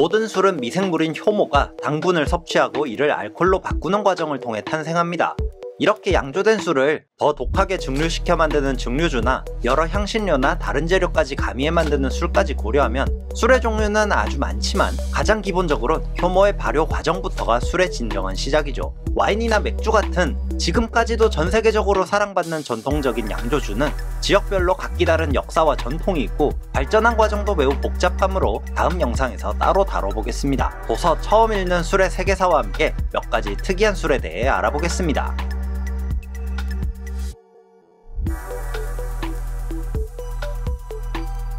모든 술은 미생물인 효모가 당분을 섭취하고 이를 알코올로 바꾸는 과정을 통해 탄생합니다. 이렇게 양조된 술을 더 독하게 증류시켜 만드는 증류주나 여러 향신료나 다른 재료까지 가미해 만드는 술까지 고려하면 술의 종류는 아주 많지만 가장 기본적으로 효모의 발효 과정부터가 술의 진정한 시작이죠. 와인이나 맥주 같은 지금까지도 전 세계적으로 사랑받는 전통적인 양조주는 지역별로 각기 다른 역사와 전통이 있고 발전한 과정도 매우 복잡하므로 다음 영상에서 따로 다뤄보겠습니다. 도서 처음 읽는 술의 세계사와 함께 몇 가지 특이한 술에 대해 알아보겠습니다.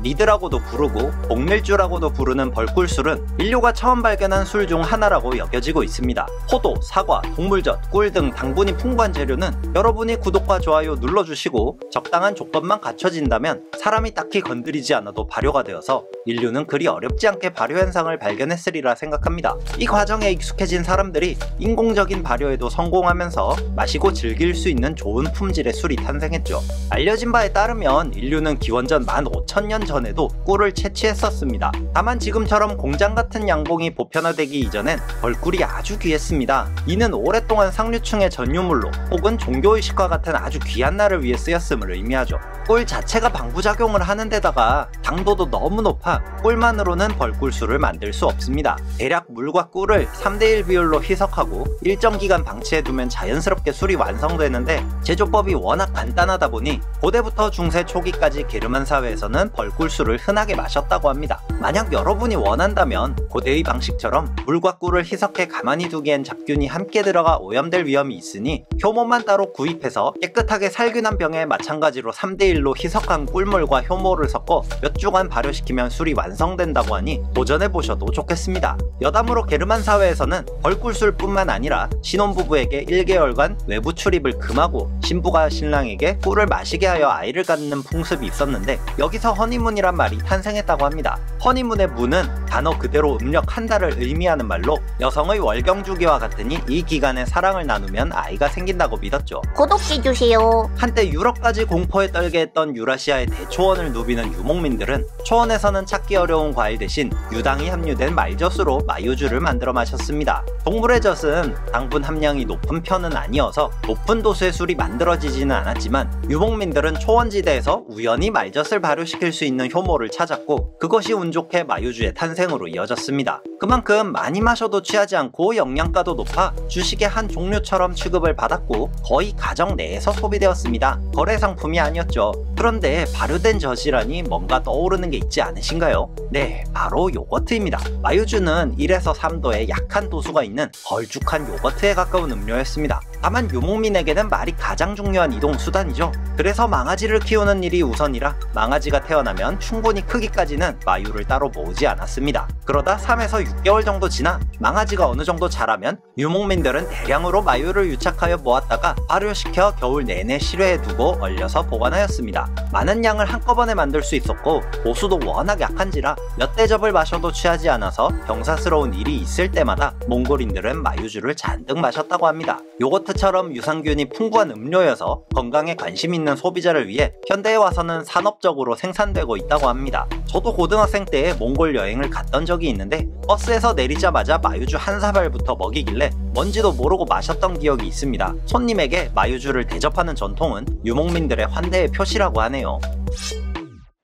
니드라고도 부르고 복밀주라고도 부르는 벌꿀술은 인류가 처음 발견한 술 중 하나라고 여겨지고 있습니다. 포도, 사과, 동물젓, 꿀 등 당분이 풍부한 재료는 여러분이 구독과 좋아요 눌러주시고 적당한 조건만 갖춰진다면 사람이 딱히 건드리지 않아도 발효가 되어서 인류는 그리 어렵지 않게 발효 현상을 발견했으리라 생각합니다. 이 과정에 익숙해진 사람들이 인공적인 발효에도 성공하면서 마시고 즐길 수 있는 좋은 품질의 술이 탄생했죠. 알려진 바에 따르면 인류는 기원전 15,000년 전에도 꿀을 채취했었습니다. 다만 지금처럼 공장 같은 양봉이 보편화되기 이전엔 벌꿀이 아주 귀했습니다. 이는 오랫동안 상류층의 전유물로 혹은 종교의식과 같은 아주 귀한 날을 위해 쓰였음을 의미하죠. 꿀 자체가 방부작용을 하는 데다가 당도도 너무 높아 꿀만으로는 벌꿀술을 만들 수 없습니다. 대략 물과 꿀을 3:1 비율로 희석하고 일정 기간 방치해두면 자연스럽게 술이 완성되는데 제조법이 워낙 간단하다 보니 고대부터 중세 초기까지 게르만 사회에서는 벌꿀술을 흔하게 마셨다고 합니다. 만약 여러분이 원한다면 고대의 방식처럼 물과 꿀을 희석해 가만히 두기엔 잡균이 함께 들어가 오염될 위험이 있으니 효모만 따로 구입해서 깨끗하게 살균한 병에 마찬가지로 3:1로 희석한 꿀물과 효모를 섞어 몇 주간 발효시키면 술이 완성된다고 하니 도전해보셔도 좋겠습니다. 여담으로 게르만 사회에서는 벌꿀술뿐만 아니라 신혼부부에게 1개월간 외부 출입을 금하고 신부가 신랑에게 꿀을 마시게 하여 아이를 갖는 풍습이 있었는데 여기서 허니문이란 말이 탄생했다고 합니다. 허니문의 문은 단어 그대로 음력 한 달을 의미하는 말로 여성의 월경주기와 같으니 이 기간에 사랑을 나누면 아이가 생긴다고 믿었죠. 구독해주세요. 한때 유럽까지 공포에 떨게 했던 유라시아의 대초원을 누비는 유목민들은 초원에서는 찾기 어려운 과일 대신 유당이 함유된 말젓으로 마유주를 만들어 마셨습니다. 동물의 젖은 당분 함량이 높은 편은 아니어서 높은 도수의 술이 만들어지지는 않았지만 유목민들은 초원지대에서 우연히 말젓을 발효시킬 수 있는 효모를 찾았고 그것이 운 좋게 마유주의 탄생으로 이어졌습니다. 그만큼 많이 마셔도 취하지 않고 영양가도 높아 주식의 한 종류처럼 취급을 받았고 거의 가정 내에서 소비되었습니다. 거래 상품이 아니었죠. 그런데 발효된 젖이라니 뭔가 떠오르는 게 있지 않으신가요? 네, 바로 요거트입니다. 마유주는 1에서 3도의 약한 도수가 있는 걸쭉한 요거트에 가까운 음료였습니다. 다만 유목민에게는 말이 가장 중요한 이동 수단이죠. 그래서 망아지를 키우는 일이 우선이라 망아지가 태어나면 충분히 크기까지는 마유를 따로 모으지 않았습니다. 그러다 3에서 6개월 정도 지나 망아지가 어느 정도 자라면 유목민들은 대량으로 마유를 유착하여 모았다가 발효시켜 겨울 내내 실외해두고 얼려서 보관하였습니다. 많은 양을 한꺼번에 만들 수 있었고 도수도 워낙 약한지라 몇 대접을 마셔도 취하지 않아서 병사스러운 일이 있을 때마다 몽골인들은 마유주를 잔뜩 마셨다고 합니다. 요거트처럼 유산균이 풍부한 음료여서 건강에 관심 있는 소비자를 위해 현대에 와서는 산업적으로 생산되고 있다고 합니다. 저도 고등학생 때 몽골 여행을 갔던 적이 있는데 버스에서 내리자마자 마유주 한 사발부터 먹이길래 뭔지도 모르고 마셨던 기억이 있습니다. 손님에게 마유주를 대접하는 전통은 유목민들의 환대의 표시라고 하네요.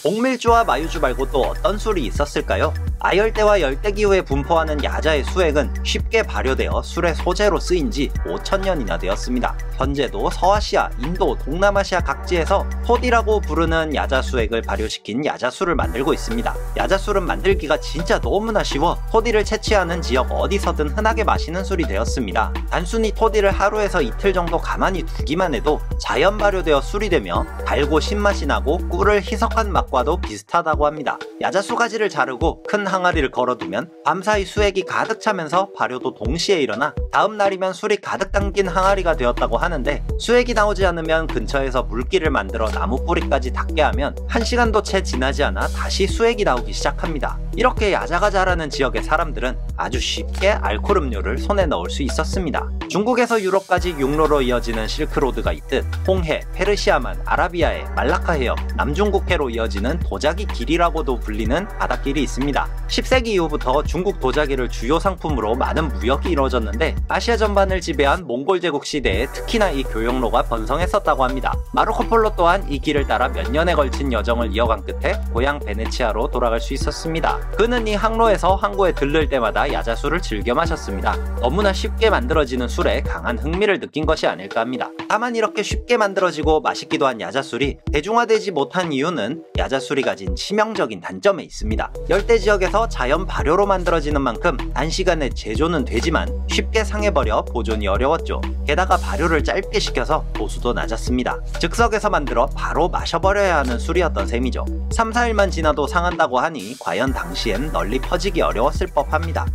복밀주와 마유주 말고 또 어떤 술이 있었을까요? 아열대와 열대기후에 분포하는 야자의 수액은 쉽게 발효되어 술의 소재로 쓰인 지 5,000년이나 되었습니다. 현재도 서아시아, 인도, 동남아시아 각지에서 토디라고 부르는 야자 수액을 발효시킨 야자술을 만들고 있습니다. 야자술은 만들기가 진짜 너무나 쉬워 토디를 채취하는 지역 어디서든 흔하게 마시는 술이 되었습니다. 단순히 토디를 하루에서 이틀 정도 가만히 두기만 해도 자연 발효되어 술이 되며 달고 신맛이 나고 꿀을 희석한 맛과도 비슷하다고 합니다. 야자수 가지를 자르고 큰 항아리를 걸어두면 밤사이 수액이 가득 차면서 발효도 동시에 일어나 다음 날이면 술이 가득 담긴 항아리가 되었다고 하는데 수액이 나오지 않으면 근처에서 물기를 만들어 나무 뿌리까지 닿게 하면 1시간도 채 지나지 않아 다시 수액이 나오기 시작합니다. 이렇게 야자가 자라는 지역의 사람들은 아주 쉽게 알코올 음료를 손에 넣을 수 있었습니다. 중국에서 유럽까지 육로로 이어지는 실크로드가 있듯 홍해, 페르시아만, 아라비아해, 말라카해협, 남중국해로 이어지는 도자기 길이라고도 불리는 바닷길이 있습니다. 10세기 이후부터 중국 도자기를 주요 상품으로 많은 무역이 이루어졌는데 아시아 전반을 지배한 몽골 제국 시대에 특히나 이 교역로가 번성했었다고 합니다. 마르코 폴로 또한 이 길을 따라 몇 년에 걸친 여정을 이어간 끝에 고향 베네치아로 돌아갈 수 있었습니다. 그는 이 항로에서 항구에 들를 때마다 야자술을 즐겨 마셨습니다. 너무나 쉽게 만들어지는 술에 강한 흥미를 느낀 것이 아닐까 합니다. 다만 이렇게 쉽게 만들어지고 맛있기도 한 야자술이 대중화되지 못한 이유는 야자술이 가진 치명적인 단점에 있습니다. 열대 지역에서 자연 발효로 만들어지는 만큼 단시간에 제조는 되지만 쉽게 상해버려 보존이 어려웠죠. 게다가 발효를 짧게 시켜서 도수도 낮았습니다. 즉석에서 만들어 바로 마셔버려야 하는 술이었던 셈이죠. 3, 4일만 지나도 상한다고 하니 과연 당시엔 널리 퍼지기 어려웠을 법합니다.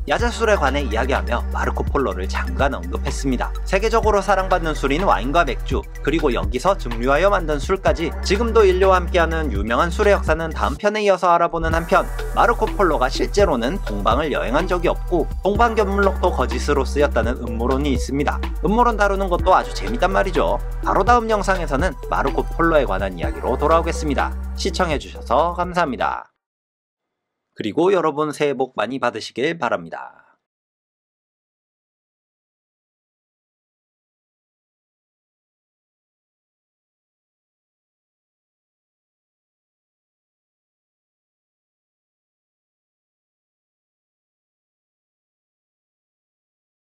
야자술에 관해 이야기하며 마르코 폴로를 잠깐 언급했습니다. 세계적으로 사랑받는 술인 와인과 맥주, 그리고 여기서 증류하여 만든 술까지 지금도 인류와 함께하는 유명한 술의 역사는 다음 편에 이어서 알아보는 한편, 마르코 폴로가 실제로는 동방을 여행한 적이 없고 동방견물록도 거짓으로 쓰였다는 음모론이 있습니다. 음모론 다루는 것도 아주 재밌단 말이죠. 바로 다음 영상에서는 마르코 폴로에 관한 이야기로 돌아오겠습니다. 시청해주셔서 감사합니다. 그리고 여러분 새해 복 많이 받으시길 바랍니다.